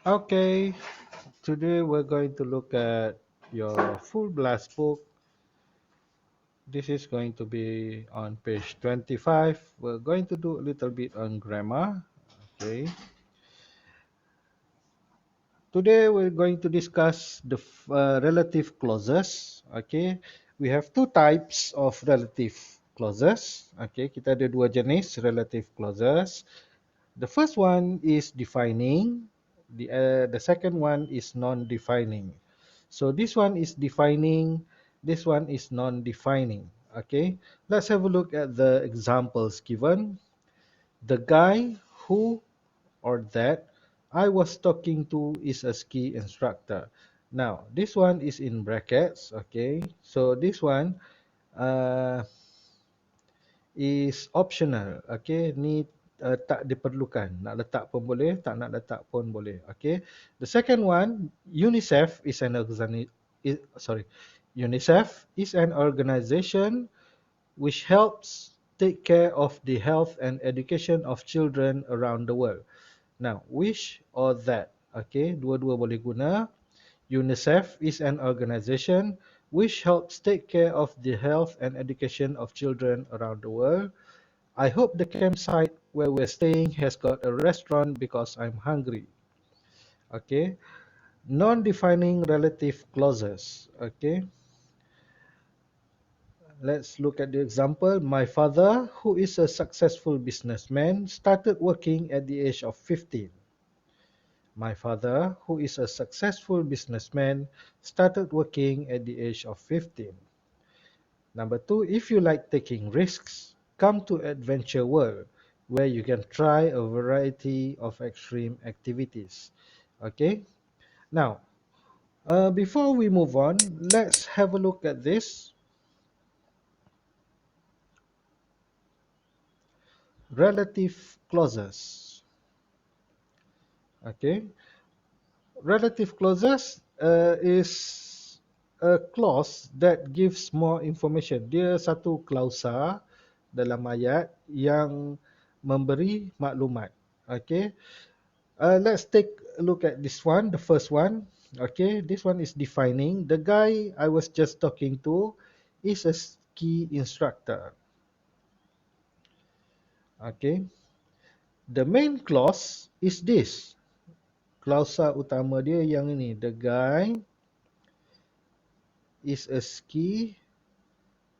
Okay, today we're going to look at your full blast book. This is going to be on page 25. We're going to do a little bit on grammar. Okay. Today we're going to discuss the relative clauses. Okay. We have two types of relative clauses. Okay, kita ada dua jenis relative clauses. The first one is defining. The second one is non-defining. So this one is defining. This one is non-defining. Okay. Let's have a look at the examples given. The guy who or that I was talking to is a ski instructor. Now this one is in brackets. Okay. So this one uh, is optional. Okay, ni tak diperlukan. Nak letak pun boleh, tak nak letak pun boleh. Okay. The second one, UNICEF is an UNICEF is an organization which helps take care of the health and education of children around the world. Now, which or that. Okay, dua-dua boleh guna. UNICEF is an organization which helps take care of the health and education of children around the world. I hope the campsite where we're staying has got a restaurant because I'm hungry. Okay. Non-defining relative clauses. Okay. Let's look at the example. My father, who is a successful businessman, started working at the age of 15. My father, who is a successful businessman, started working at the age of 15. Number two, if you like taking risks, come to Adventure World, where you can try a variety of extreme activities. Okay. Now, before we move on, let's have a look at this. Relative clauses. Okay. Relative clauses is a clause that gives more information. Dia satu klausa dalam ayat yang memberi maklumat. Okay. Let's take a look at this one, the first one. Okay, this one is defining. The guy I was just talking to is a ski instructor. Okay. The main clause is this. Klausa utama dia yang ini. The guy is a ski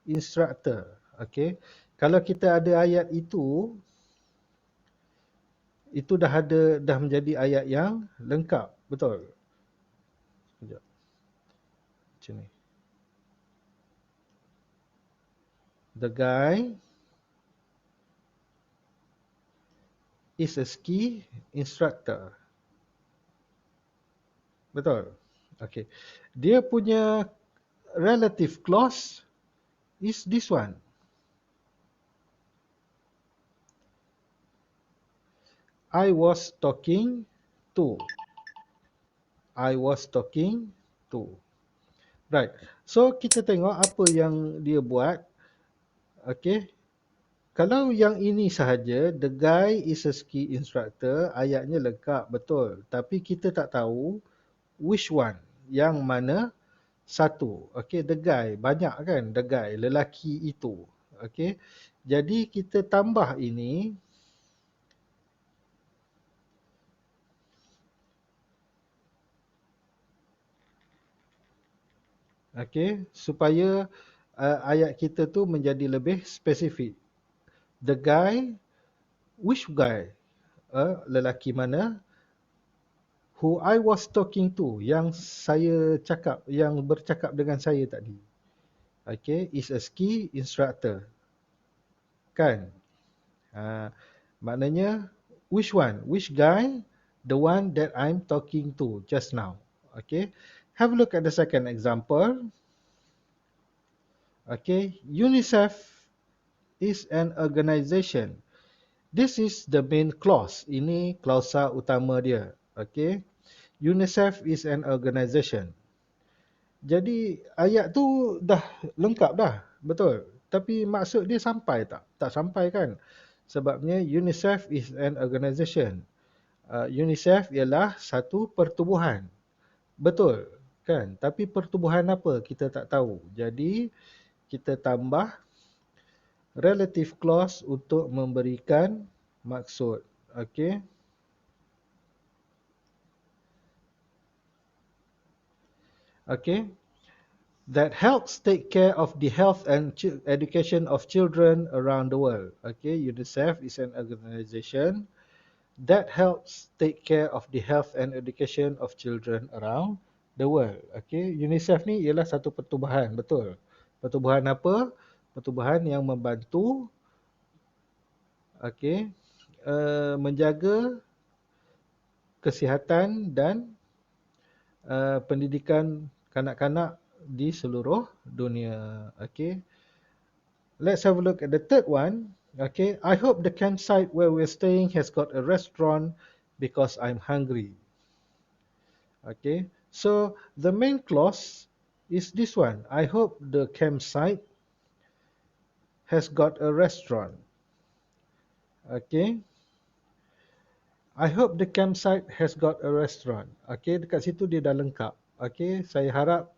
instructor. Okay. Kalau kita ada ayat itu dah menjadi ayat yang lengkap. Betul? Sekejap. Macam ni. The guy is a ski instructor. Betul? Okay. Dia punya relative clause is this one. I was talking to. I was talking to. Right. So kita tengok apa yang dia buat. Okay. Kalau yang ini sahaja, the guy is a ski instructor, ayatnya lengkap, betul. Tapi kita tak tahu which one, yang mana satu. Okay, the guy, banyak kan the guy, lelaki itu. Okay, jadi kita tambah ini. Okay, supaya ayat kita tu menjadi lebih spesifik. The guy, which guy? Lelaki mana? Who I was talking to, yang saya cakap, yang bercakap dengan saya tadi. Okay, is a ski instructor. Kan? Maknanya, which one? Which guy? The one that I'm talking to just now. Okay, have a look at the second example. Okay, UNICEF is an organization. This is the main clause. Ini klausa utama dia. Okay. UNICEF is an organization. Jadi ayat tu dah lengkap dah. Betul. Tapi maksud dia sampai tak? Tak sampai kan? Sebabnya UNICEF is an organization. UNICEF ialah satu pertubuhan. Betul, kan? Tapi pertubuhan apa kita tak tahu. Jadi kita tambah relative clause untuk memberikan maksud. Okey. Okey. That helps take care of the health and education of children around the world. Okay, UNICEF is an organization that helps take care of the health and education of children around the world. Okay, UNICEF ni ialah satu pertubuhan, betul. Pertubuhan apa? Pertubuhan yang membantu, okay, menjaga kesihatan dan pendidikan kanak-kanak di seluruh dunia. Okay. Let's have a look at the third one. Okay. I hope the campsite where we're staying has got a restaurant because I'm hungry. Okay. So the main clause is this one. I hope the campsite has got a restaurant. Okay. I hope the campsite has got a restaurant. Okay. Dekat situ dia dah lengkap. Okay. Saya harap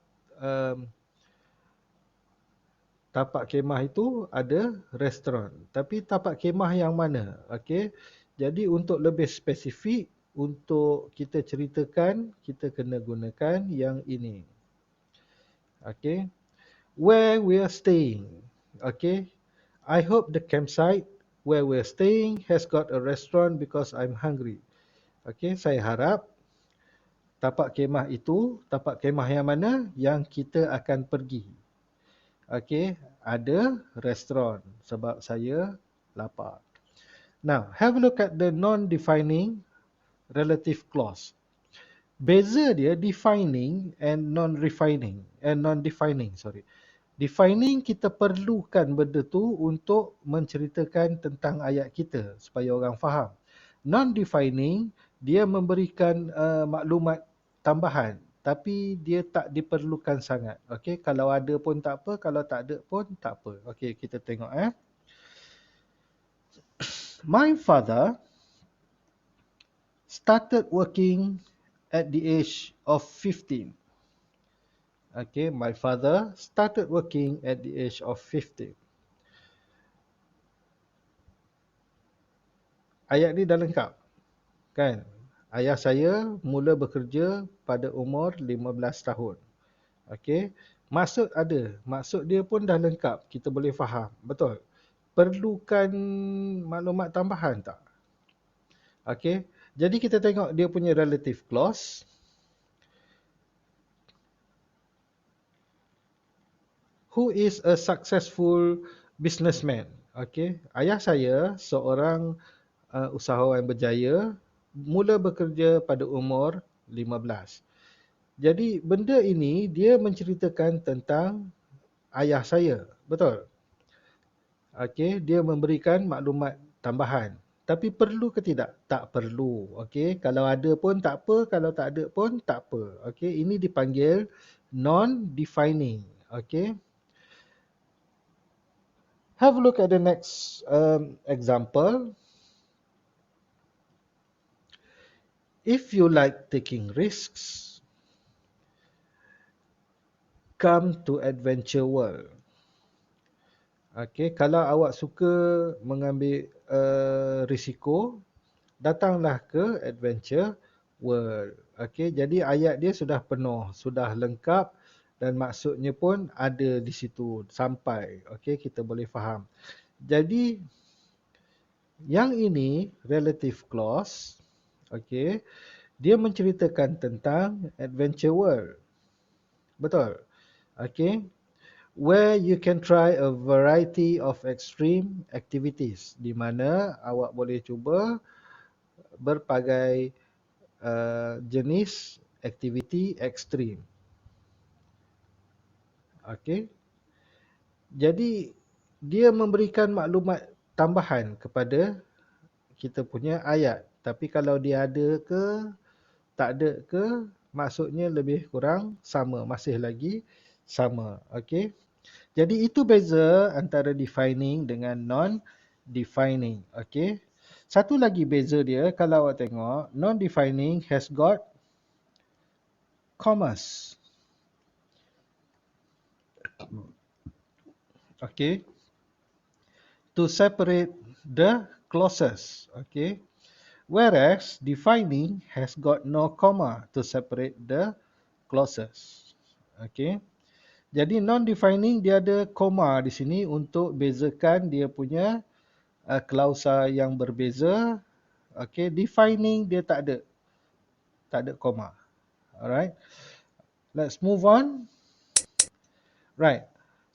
tapak kemah itu ada restoran. Tapi tapak kemah yang mana? Okey. Jadi untuk lebih spesifik, untuk kita ceritakan, kita kena gunakan yang ini. Okey. Where we are staying. Okey. I hope the campsite where we are staying has got a restaurant because I'm hungry. Okey, saya harap tapak kemah itu, tapak kemah yang mana yang kita akan pergi. Okey, ada restoran sebab saya lapar. Now, have a look at the non-defining relative clause. Beza dia defining and non-defining, sorry. Defining kita perlukan benda tu untuk menceritakan tentang ayat kita supaya orang faham. Non-defining dia memberikan maklumat tambahan tapi dia tak diperlukan sangat. Okey, kalau ada pun tak apa, kalau tak ada pun tak apa. Okey, kita tengok My father started working at the age of 15. Okay, my father started working at the age of 15. Ayat ni dah lengkap, kan? Ayah saya mula bekerja pada umur 15 tahun. Okey, maksud ada. Maksud dia pun dah lengkap. Kita boleh faham. Betul. Perlukan maklumat tambahan tak? Okey. Jadi kita tengok dia punya relative clause. Who is a successful businessman? Okey. Ayah saya seorang usahawan berjaya, mula bekerja pada umur 15. Jadi benda ini dia menceritakan tentang ayah saya, betul? Okey, dia memberikan maklumat tambahan. Tapi perlu ke tidak? Tak perlu. Okey, kalau ada pun tak apa, kalau tak ada pun tak apa. Okey, ini dipanggil non-defining. Okey. Have a look at the next example. If you like taking risks, come to Adventure World. Okey, kalau awak suka mengambil risiko, datanglah ke Adventure World. Okey, jadi ayat dia sudah penuh, sudah lengkap dan maksudnya pun ada di situ sampai. Okey, kita boleh faham. Jadi yang ini relative clause. Okey, dia menceritakan tentang Adventure World. Betul? Okey. Where you can try a variety of extreme activities. Di mana awak boleh cuba berbagai jenis aktiviti ekstrim. Okey. Jadi dia memberikan maklumat tambahan kepada kita punya ayat. Tapi kalau dia ada ke, tak ada ke, maksudnya lebih kurang sama, masih lagi sama. Okey. Jadi itu beza antara defining dengan non-defining. Okey. Satu lagi beza dia, kalau awak tengok, non-defining has got commas. Okay. To separate the clauses. Okay. Whereas defining has got no comma to separate the clauses. Okay. Jadi non-defining dia ada koma di sini untuk bezakan dia punya klausa yang berbeza. Okay. Defining dia tak ada koma. Alright. Let's move on. Right.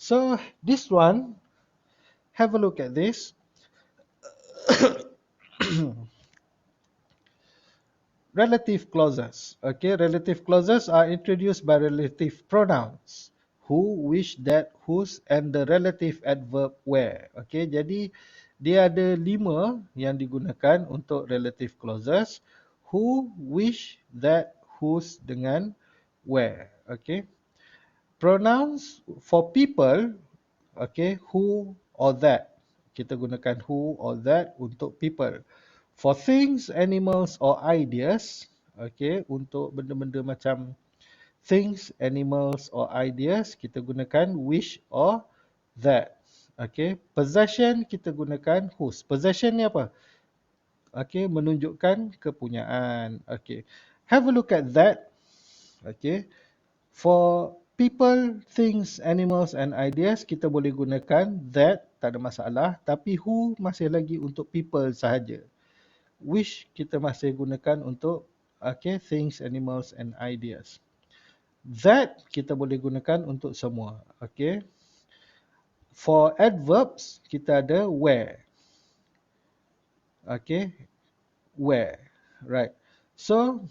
So this one, have a look at this. Relative clauses. Okay, relative clauses are introduced by relative pronouns. Who, which, that, whose, and the relative adverb where. Okay, jadi dia ada 5 yang digunakan untuk relative clauses. Who, which, that, whose dengan where. Okay. Pronouns for people, okay, who or that. Kita gunakan who or that untuk people. For things, animals or ideas, okay, untuk benda-benda macam things, animals or ideas, kita gunakan which or that. Okay, possession kita gunakan whose. Possession ni apa? Okay, menunjukkan kepunyaan. Okay, have a look at that. Okay, for people, things, animals and ideas, kita boleh gunakan that, tak ada masalah. Tapi who masih lagi untuk people sahaja. Which kita masih gunakan untuk things, animals and ideas. That kita boleh gunakan untuk semua. Okay. For adverbs, kita ada where. Okay. Where. Right. So,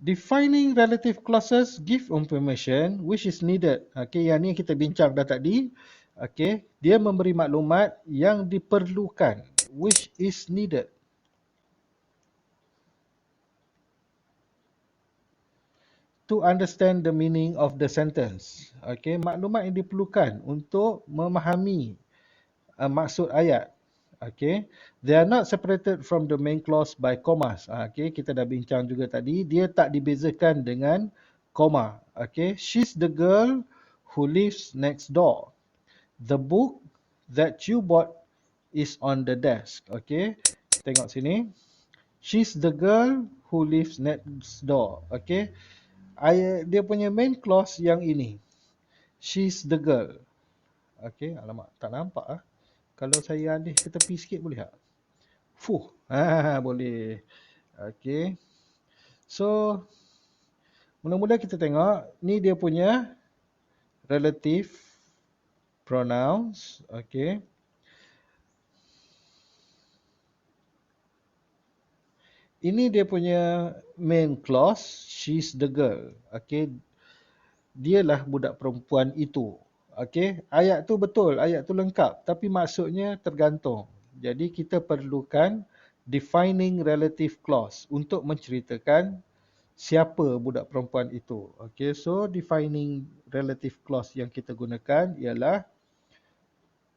defining relative clauses give information which is needed. Okay, yang ni kita bincang dah tadi. Okay, dia memberi maklumat yang diperlukan, which is needed. To understand the meaning of the sentence. Okay, maklumat yang diperlukan untuk memahami maksud ayat. Okay, they are not separated from the main clause by commas. Okay, kita dah bincang juga tadi, dia tak dibezakan dengan koma. Okay, she's the girl who lives next door. The book that you bought is on the desk. Okay, tengok sini. She's the girl who lives next door. Okay, dia punya main clause yang ini. She's the girl. Okay, alamak, tak nampak ah. Kalau saya alih ke tepi sikit boleh tak? Boleh. Okay. So, mula-mula kita tengok, ni dia punya relative pronouns. Okay. Ini dia punya main clause, she's the girl. Okay. Dialah budak perempuan itu. Okay. Ayat tu betul, ayat tu lengkap. Tapi maksudnya tergantung. Jadi kita perlukan defining relative clause untuk menceritakan siapa budak perempuan itu. Okay, so defining relative clause yang kita gunakan ialah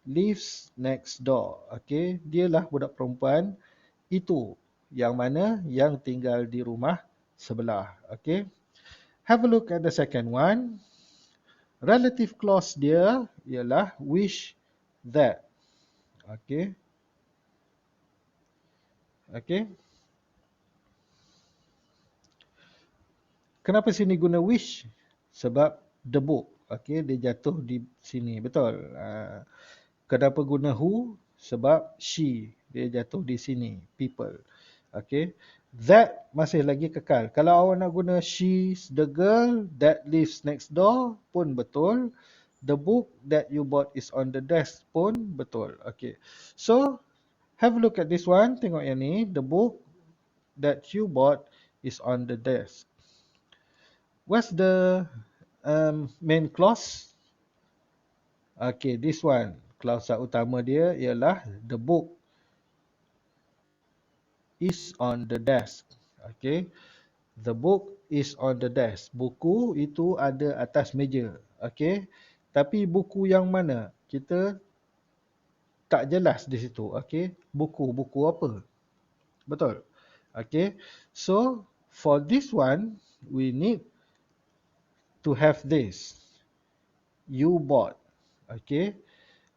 lives next door. Okay, dialah budak perempuan itu. Yang mana? Yang tinggal di rumah sebelah. Okay, have a look at the second one. Relative clause dia ialah which, that. Okay. Okay. Kenapa sini guna which? Sebab the book. Okay, dia jatuh di sini. Betul. Kenapa guna who? Sebab she. Dia jatuh di sini. People. Okay. That masih lagi kekal. Kalau awak nak guna she's the girl that lives next door pun betul. The book that you bought is on the desk pun betul. Okay. So, have a look at this one. Tengok yang ni. The book that you bought is on the desk. What's the main clause? Okay, this one. Klausa utama dia ialah the book is on the desk. Okay, the book is on the desk. Buku itu ada atas meja. Okay, tapi buku yang mana? Kita tak jelas di situ. Okey, buku apa? Betul. Okey. So for this one we need to have this. You bought. Okey.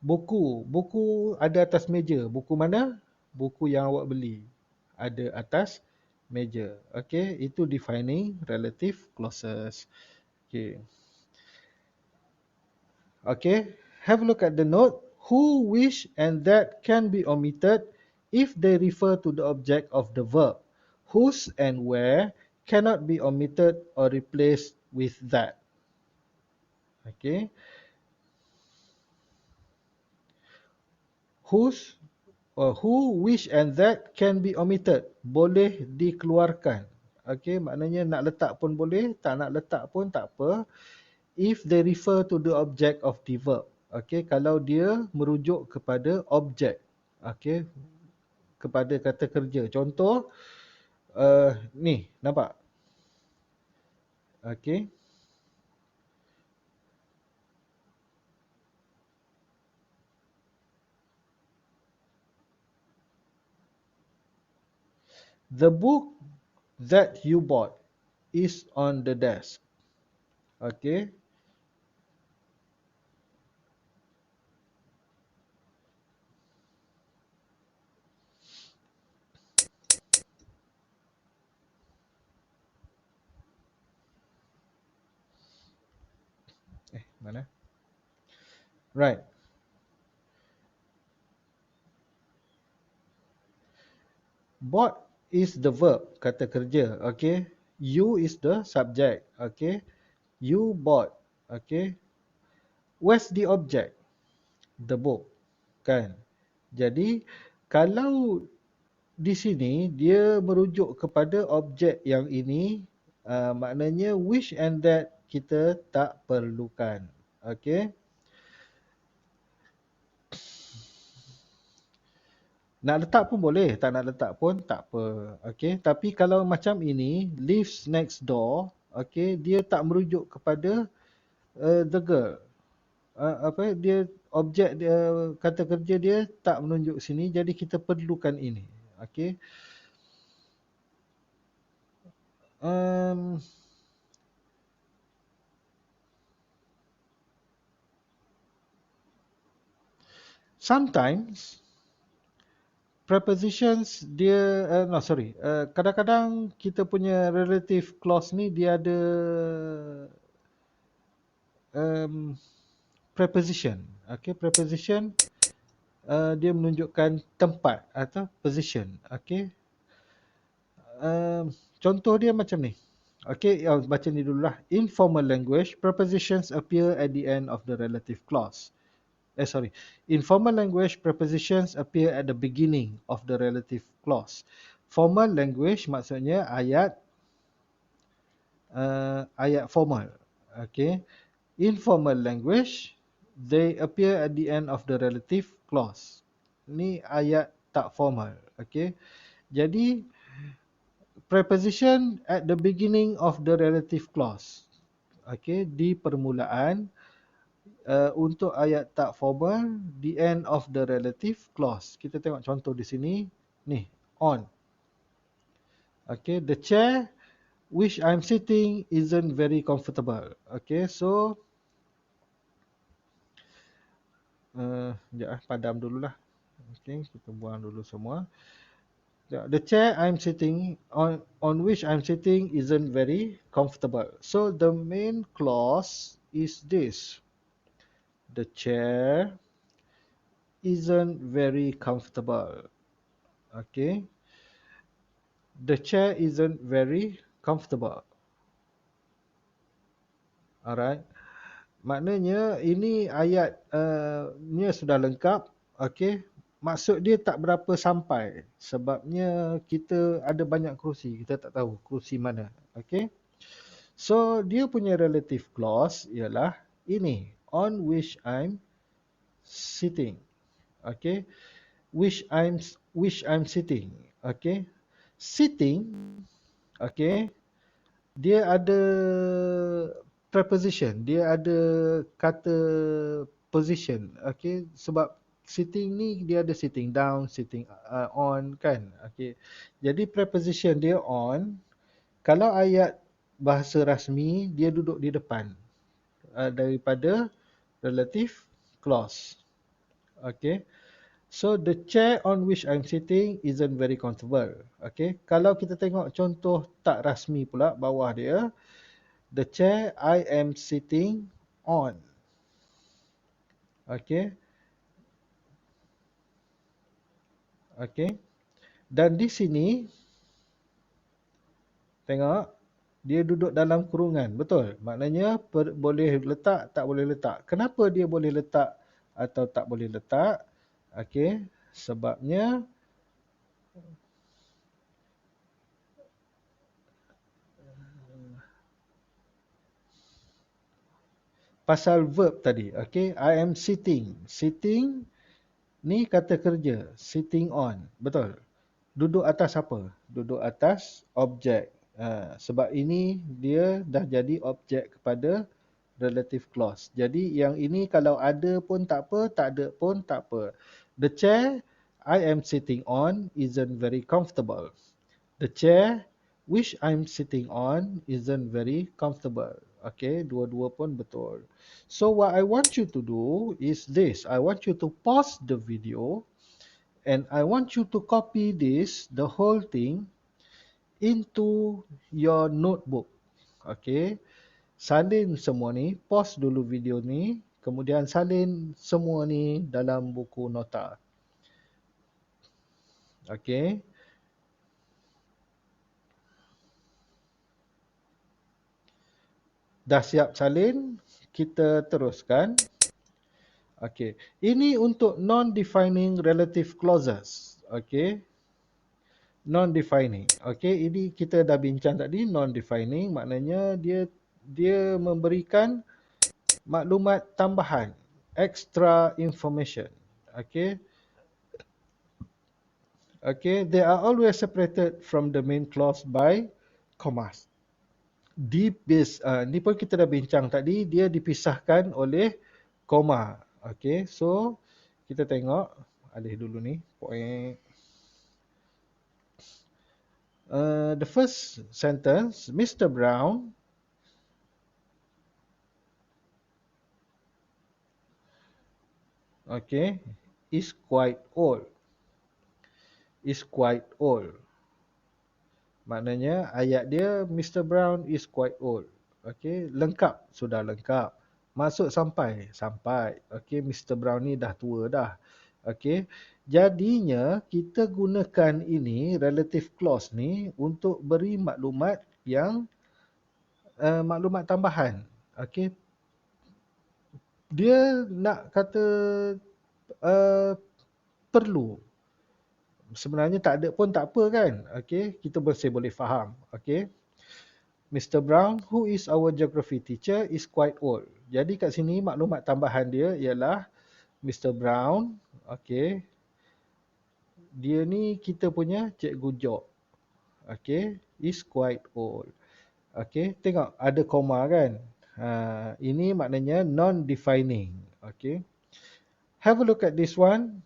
Buku ada atas meja. Buku mana? Buku yang awak beli. Ada atas meja. Okey, itu defining relative clauses. Okey. Okay, have a look at the note. Who, which, and that can be omitted if they refer to the object of the verb. Whose and where cannot be omitted or replaced with that. Okay, whose, who, which, and that can be omitted. Boleh dikeluarkan. Okay, maknanya nak letak pun boleh, tak nak letak pun tak apa. If they refer to the object of the verb. Okay, kalau dia merujuk kepada objek. Okay, kepada kata kerja. Contoh, ni, nampak? Okay. The book that you bought is on the desk. Okay. Mana? Right. Bought is the verb, kata kerja. Okay. You is the subject. Okay. You bought. Okay. Where's the object? The book. Kan? Jadi, kalau di sini dia merujuk kepada objek yang ini, maknanya which and that kita tak perlukan. Okey. Nak letak pun boleh, tak nak letak pun tak apa. Okey, tapi kalau macam ini lives next door, okey, dia tak merujuk kepada the girl. Apa dia objek dia, kata kerja dia tak menunjuk sini, jadi kita perlukan ini. Okey. Um, Sometimes prepositions dia kadang-kadang kita punya relative clause ni dia ada um, preposition. Okay, preposition dia menunjukkan tempat atau position. Okay, contoh dia macam ni. Okay, baca ni dululah. In formal language, prepositions appear at the end of the relative clause. In formal language, prepositions appear at the beginning of the relative clause. Formal language maksudnya ayat formal. Okay. Informal language, they appear at the end of the relative clause. Ni ayat tak formal. Okay. Jadi, preposition at the beginning of the relative clause. Okay, di permulaan. Untuk ayat tak formal, the end of the relative clause. Kita tengok contoh di sini. Ni, on. Okay, the chair which I'm sitting isn't very comfortable. Okay, so sekejap padam dululah. Okay, kita buang dulu semua. The chair I'm sitting on which I'm sitting isn't very comfortable. So the main clause is this. The chair isn't very comfortable. Okay. The chair isn't very comfortable. Alright. Maknanya ini ayat nya sudah lengkap. Okay. Maksud dia tak berapa sampai. Sebabnya kita ada banyak kerusi. Kita tak tahu kerusi mana. Okay. So dia punya relative clause ialah ini. On which I'm sitting. Okay. Which I'm sitting. Okay. Sitting. Okay. Dia ada preposition. Dia ada kata position. Okay. Sebab Sitting ni dia ada sitting down, sitting on kan. Okey. Jadi preposition dia on. Kalau ayat bahasa rasmi dia duduk di depan daripada relative clause. Okay. So the chair on which I'm sitting isn't very comfortable. Okay. Kalau kita tengok contoh tak rasmi pula bawah dia, the chair I am sitting on. Okay. Okay. Dan di sini tengok dia duduk dalam kurungan. Betul. Maknanya boleh letak, tak boleh letak. Kenapa dia boleh letak atau tak boleh letak? Okey, sebabnya pasal verb tadi. Okey, I am sitting. Sitting ni kata kerja. Sitting on. Betul. Duduk atas apa? Duduk atas objek. Sebab ini dia dah jadi objek kepada relative clause. Jadi yang ini kalau ada pun tak apa, tak ada pun tak apa. The chair I am sitting on isn't very comfortable. The chair which I'm sitting on isn't very comfortable. Okay, dua-dua pun betul. So what I want you to do is this. I want you to pause the video and I want you to copy this, the whole thing, into your notebook. Okay. Salin semua ni, pause dulu video ni, kemudian salin semua ni dalam buku nota. Okey. Dah siap salin, kita teruskan. Okey. Ini untuk non-defining relative clauses. Okey. Non-defining. Okey, ini kita dah bincang tadi, non-defining maknanya dia memberikan maklumat tambahan, extra information. Okay. Okay, they are always separated from the main clause by commas. Ni pun kita dah bincang tadi, dia dipisahkan oleh koma. Okay, so kita tengok, alih dulu ni, point. The first sentence, Mr. Brown okay, is quite old. Is quite old. Maknanya ayat dia Mr. Brown is quite old. Okey, lengkap, sudah lengkap. Masuk sampai. Okey, Mr. Brown ni dah tua dah. Okey. Jadinya kita gunakan ini relative clause ni untuk beri maklumat yang maklumat tambahan. Okey. Dia nak kata perlu. Sebenarnya tak ada pun tak apa kan. Okey, kita masih boleh faham. Okey. Mr. Brown, who is our geography teacher, is quite old. Jadi kat sini maklumat tambahan dia ialah Mr. Brown, okay, dia ni kita punya cikgu Job. Okay, is quite old. Okay, tengok ada koma kan. Ini maknanya non-defining. Okay. Have a look at this one.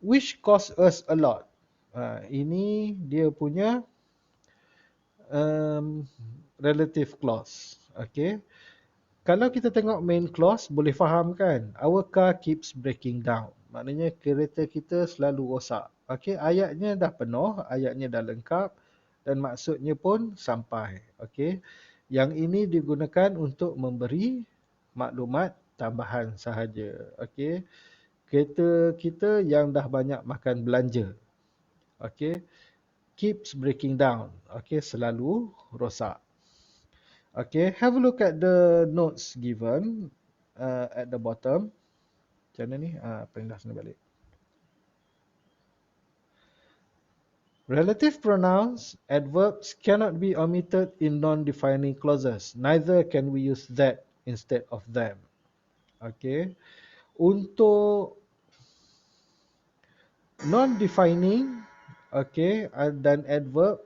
Which cost us a lot. Ini dia punya relative clause. Okay. Kalau kita tengok main clause, boleh faham kan? Our car keeps breaking down. Maknanya kereta kita selalu rosak. Okay, ayatnya dah penuh, ayatnya dah lengkap dan maksudnya pun sampai. Okay, yang ini digunakan untuk memberi maklumat tambahan sahaja. Okay, kereta kita yang dah banyak makan belanja. Okay, keeps breaking down. Okay, selalu rosak. Okay, have a look at the notes given at the bottom. Macam mana ni? Pindah sini balik. Relative pronouns, adverbs cannot be omitted in non-defining clauses. Neither can we use that instead of them. Okay. Untuk non-defining, okay, dan adverb,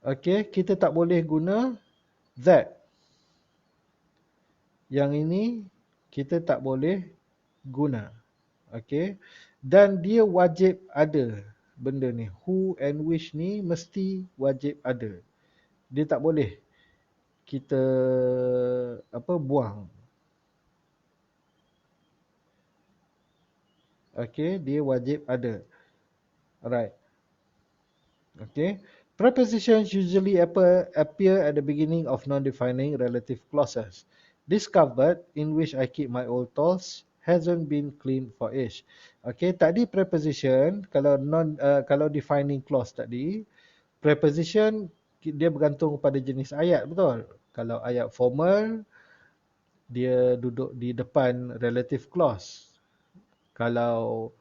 okay, kita tak boleh guna that. Yang ini kita tak boleh guna. Okey. Dan dia wajib ada benda ni. Who and which ni mesti wajib ada. Dia tak boleh kita buang. Okey, dia wajib ada. Alright. Okay. Prepositions usually appear at the beginning of non-defining relative clauses. This cupboard in which I keep my old toys hasn't been cleaned for age. Okay, tadi preposition kalau defining clause tadi, preposition dia bergantung pada jenis ayat, betul? Kalau ayat formal, dia duduk di depan relative clause. Kalau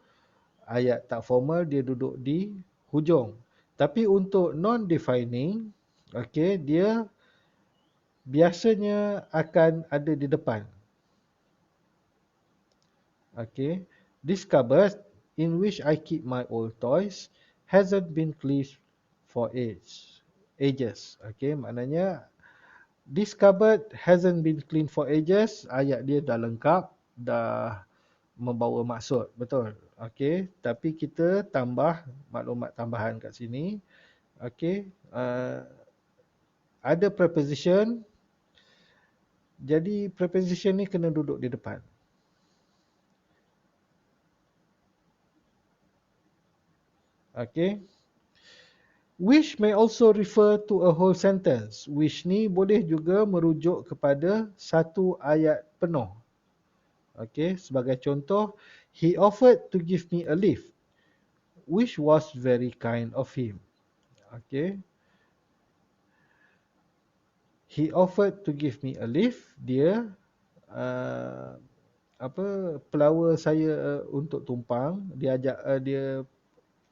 ayat tak formal, dia duduk di hujung. Tapi untuk non-defining, okay, dia biasanya akan ada di depan. Okay. This cupboard in which I keep my old toys hasn't been cleaned for ages. Okay, maknanya this cupboard hasn't been cleaned for ages. Ayat dia dah lengkap, dah membawa maksud, betul? Okay, tapi kita tambah maklumat tambahan kat sini. Okay, ada preposition, jadi preposition ni kena duduk di depan. Okay. Which may also refer to a whole sentence. Which ni boleh juga merujuk kepada satu ayat penuh. Okay, sebagai contoh, he offered to give me a lift, which was very kind of him. Okay. He offered to give me a lift. Dia pelawar saya untuk tumpang. Dia ajak dia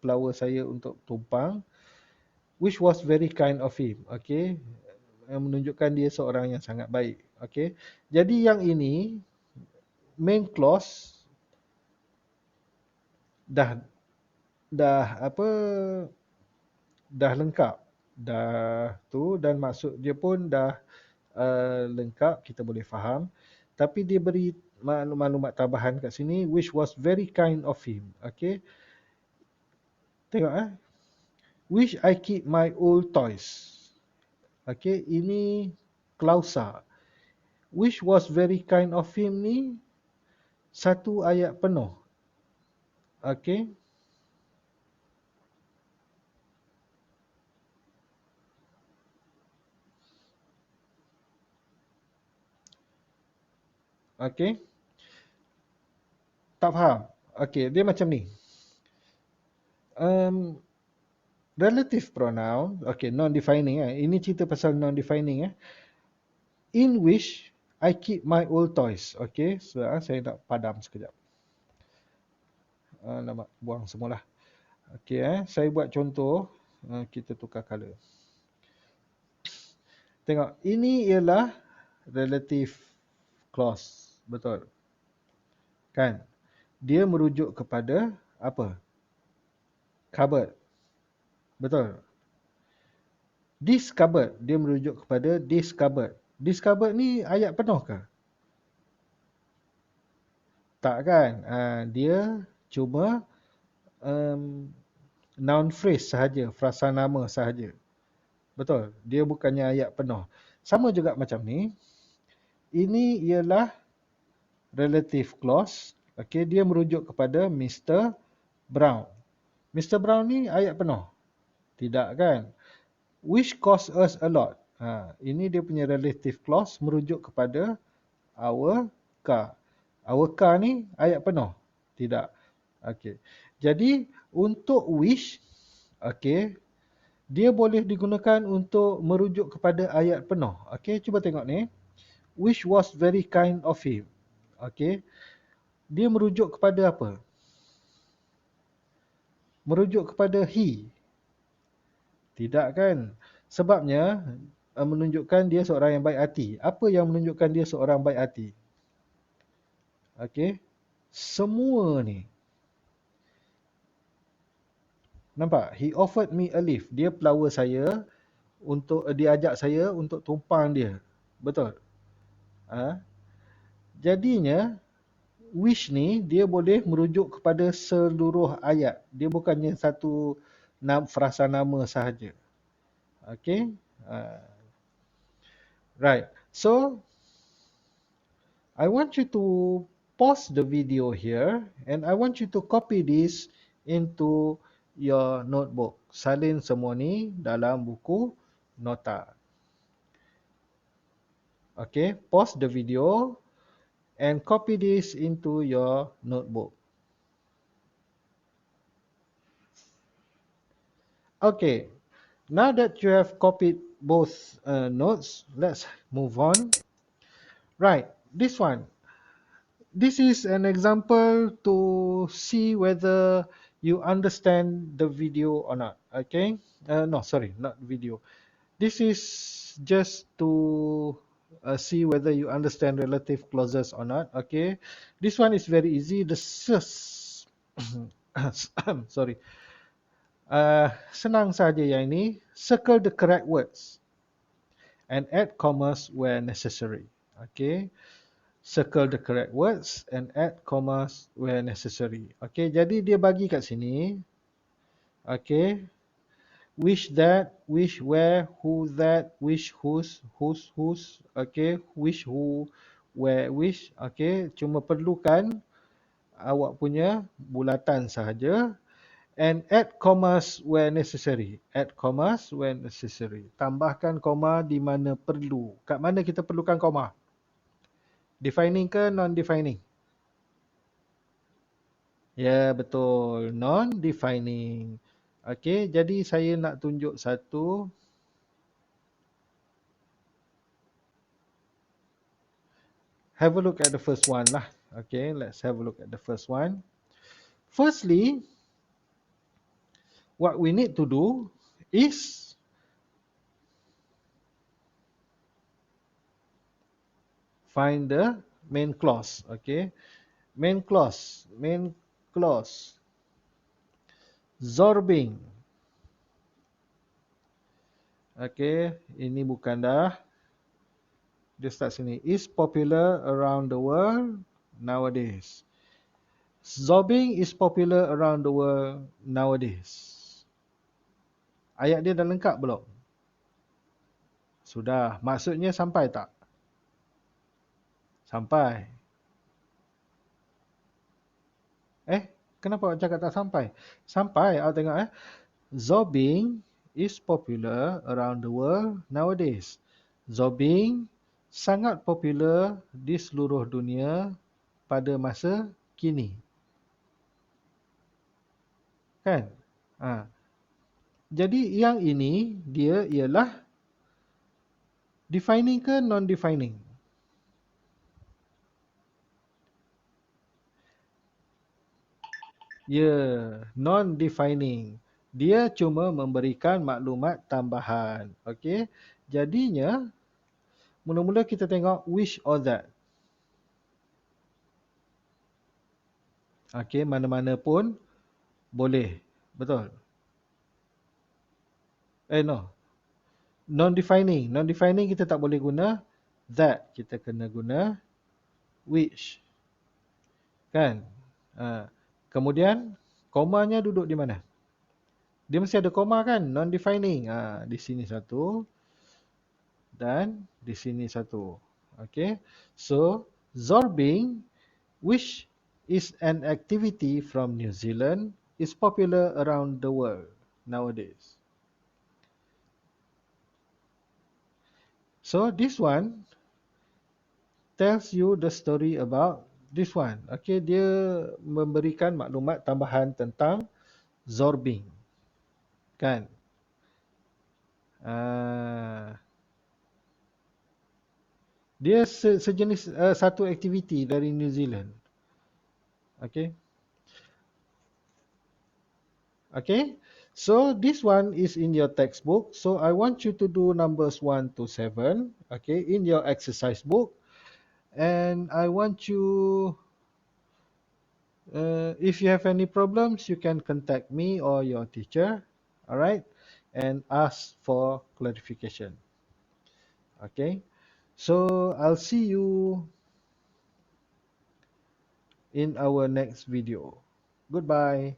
pelawar saya untuk tumpang, which was very kind of him. Okay, menunjukkan dia seorang yang sangat baik. Okay, jadi yang ini main clause dah lengkap dah tu, dan maksud dia pun dah lengkap, kita boleh faham. Tapi dia beri maklumat tambahan kat sini, which was very kind of him. Okay, tengok which I keep my old toys. Okay, ini klausa. Which was very kind of him ni satu ayat penuh. Okay. Okay. Tak faham? Okay, dia macam ni. Relative pronoun, okay, non-defining. Ini cerita pasal non-defining. In which I keep my old toys. Okay, so, saya nak padam sekejap. Nak buang semualah. Okay, saya buat contoh. Kita tukar color. Tengok, ini ialah relative clause. Betul? Kan? Dia merujuk kepada apa? Cupboard. Betul? This cupboard, dia merujuk kepada this cupboard. This cupboard ni ayat penuh ke? Tak kan? Dia cuma noun phrase sahaja, frasa nama sahaja. Betul? Dia bukannya ayat penuh. Sama juga macam ni. Ini ialah relative clause. Okay, dia merujuk kepada Mr. Brown. Mr. Brown ni ayat penuh? Tidak kan? Which cost us a lot. Ini dia punya relative clause merujuk kepada our car. Our car ni ayat penuh? Tidak. Okay. Jadi untuk which, okay, dia boleh digunakan untuk merujuk kepada ayat penuh. Okay, cuba tengok ni. Which was very kind of him. Okay. Dia merujuk kepada apa? Merujuk kepada he. Tidak kan? Sebabnya menunjukkan dia seorang yang baik hati. Apa yang menunjukkan dia seorang baik hati? Okey. Semua ni. Nampak? He offered me a lift. Dia pelawar saya untuk dia ajak saya untuk tumpang dia. Betul? Jadinya wish ni dia boleh merujuk kepada seluruh ayat. Dia bukannya satu frasa nama sahaja. Okay. Right. So I want you to pause the video here and I want you to copy this into your notebook. Salin semua ni dalam buku nota. Okay, pause the video and copy this into your notebook. Okay, now that you have copied both notes, let's move on. Right, this one. This is an example to see whether you understand the video or not. Okay, no, sorry, not video. This is just to see whether you understand relative clauses or not. Okay, this one is very easy. The sorry, senang saja yang ini. Circle the correct words and add commas where necessary. Okay, circle the correct words and add commas where necessary. Okay, jadi dia bagi kat sini. Okay, wish that, wish where, who that, wish whose, okay, wish who, where, wish, okay, cuma perlukan awak punya bulatan sahaja and add commas where necessary. Add commas where necessary. Tambahkan koma di mana perlu. Kat mana kita perlukan koma? Defining ke non-defining? Ya, betul. Non-defining. Okay, jadi saya nak tunjuk satu. Have a look at the first one lah. Okay, let's have a look at the first one. Firstly, what we need to do is find the main clause. Okay, main clause. Zorbing. Okay, ini bukan dah. Dia start sini. Is popular around the world nowadays. Zorbing is popular around the world nowadays. Ayat dia dah lengkap belum? Sudah. Maksudnya sampai tak? Sampai. Kenapa awak cakap tak sampai? Sampai. Awak tengok Zorbing is popular around the world nowadays. Zorbing sangat popular di seluruh dunia pada masa kini. Kan? Jadi yang ini dia ialah defining ke non-defining? Ya, non-defining. Dia cuma memberikan maklumat tambahan. Okey. Jadinya mula-mula kita tengok which or that. Okey, mana-mana pun boleh. Betul. No. Non-defining. Non-defining kita tak boleh guna that. Kita kena guna which. Kan? Kemudian komanya duduk di mana? Dia mesti ada koma kan? Non-defining. Di sini satu. Dan di sini satu. Okay. So, zorbing, which is an activity from New Zealand, is popular around the world nowadays. So, this one tells you the story about this one. Okay, dia memberikan maklumat tambahan tentang zorbing. Kan? Dia sejenis satu aktiviti dari New Zealand. Okay. Okay. So this one is in your textbook. So I want you to do numbers 1 to 7. Okay. In your exercise book. And I want you, if you have any problems, you can contact me or your teacher. Alright. And ask for clarification. Okay. So I'll see you in our next video. Goodbye.